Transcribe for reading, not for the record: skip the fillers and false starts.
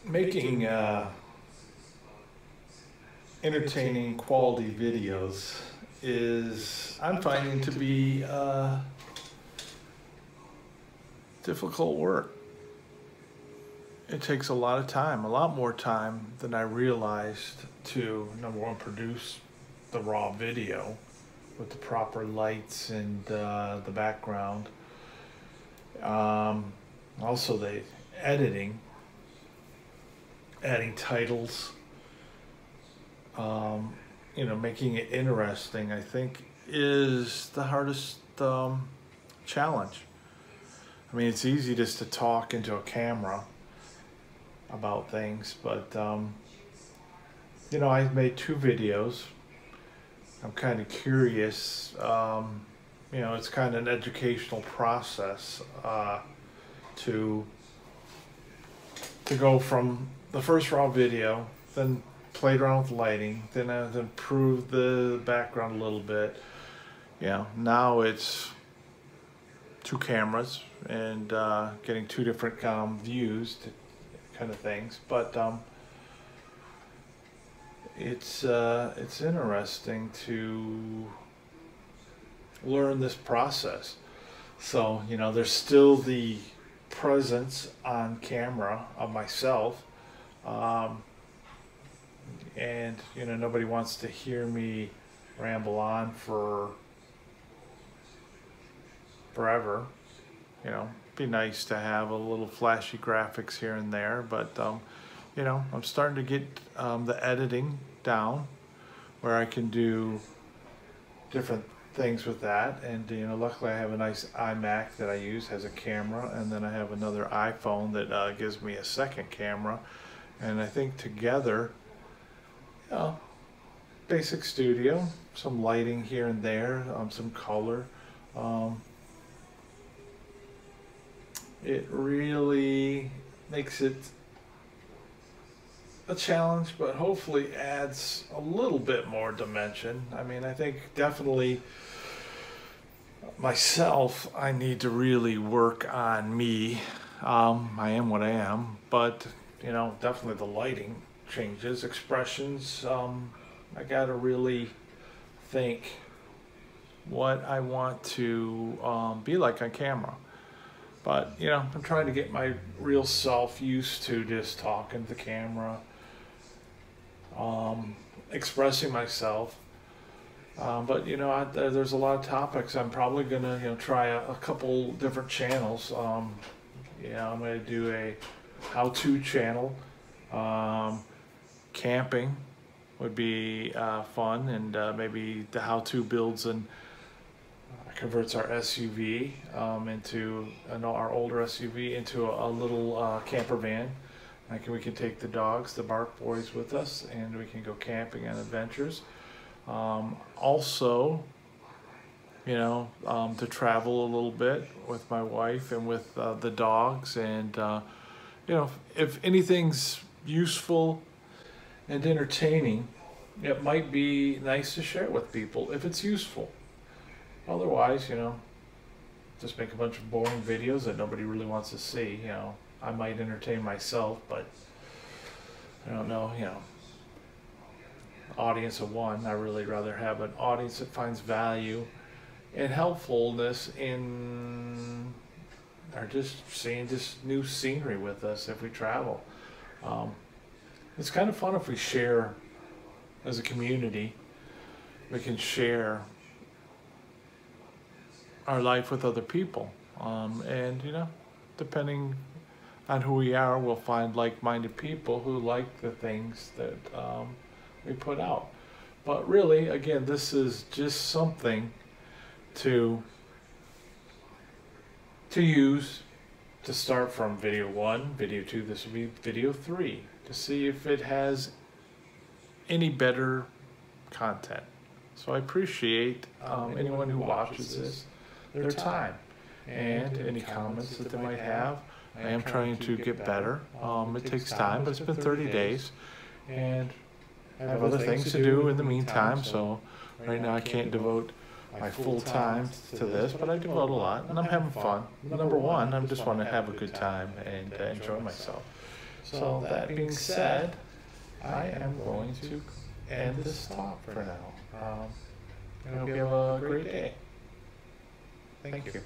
Making entertaining quality videos is, I'm finding to be difficult work. It takes a lot of time, a lot more time than I realized to, number one, produce the raw video with the proper lights and the background. Also the editing, adding titles, making it interesting, I think, is the hardest challenge. I mean, it's easy just to talk into a camera about things, but I've made 2 videos. I'm kind of curious. It's kind of an educational process to go from the first raw video, then played around with lighting, then I've improved the background a little bit. Now it's 2 cameras and getting 2 different views, kind of things. But it's interesting to learn this process. So there's still the presence on camera of myself, and nobody wants to hear me ramble on for forever. Be nice to have a little flashy graphics here and there, but I'm starting to get the editing down where I can do different things with that. And luckily I have a nice iMac that I use, has a camera, and then I have another iPhone that gives me a second camera. And I think together, basic studio, some lighting here and there, some color. It really makes it a challenge, but hopefully adds a little bit more dimension. I mean, I think definitely myself, I need to really work on me. I am what I am, but definitely the lighting changes, expressions. I gotta really think what I want to be like on camera. But I'm trying to get my real self used to just talking to the camera, expressing myself. But there's a lot of topics. I'm probably gonna try a couple different channels. I'm gonna do a how-to channel. Camping would be fun, and maybe the how-to builds and converts our SUV into our older SUV into a little camper van. We can take the dogs, the Bark Boys, with us, and we can go camping on adventures. Also, to travel a little bit with my wife and with the dogs, and if anything's useful and entertaining, it might be nice to share with people if it's useful. Otherwise, just make a bunch of boring videos that nobody really wants to see. I might entertain myself, but I don't know, audience of one. I really rather have an audience that finds value and helpfulness in, or just seeing just new scenery with us if we travel. It's kind of fun if we share as a community. We can share our life with other people, and depending on who we are, we'll find like-minded people who like the things that we put out. But really, again, this is just something to use to start from video 1, video 2, this will be video 3, to see if it has any better content. So I appreciate anyone who watches this, their time, and any comments that they might have. I am trying to get better. It takes time, but it's been 30 days, and I have other things to do in the meantime, so right now I can't devote my full time to this, but I devote a lot, and I'm having fun. Number one, I just want to have a good time and enjoy myself. So that being said, I am going to end this talk for now. I hope you have a great day. Thank you.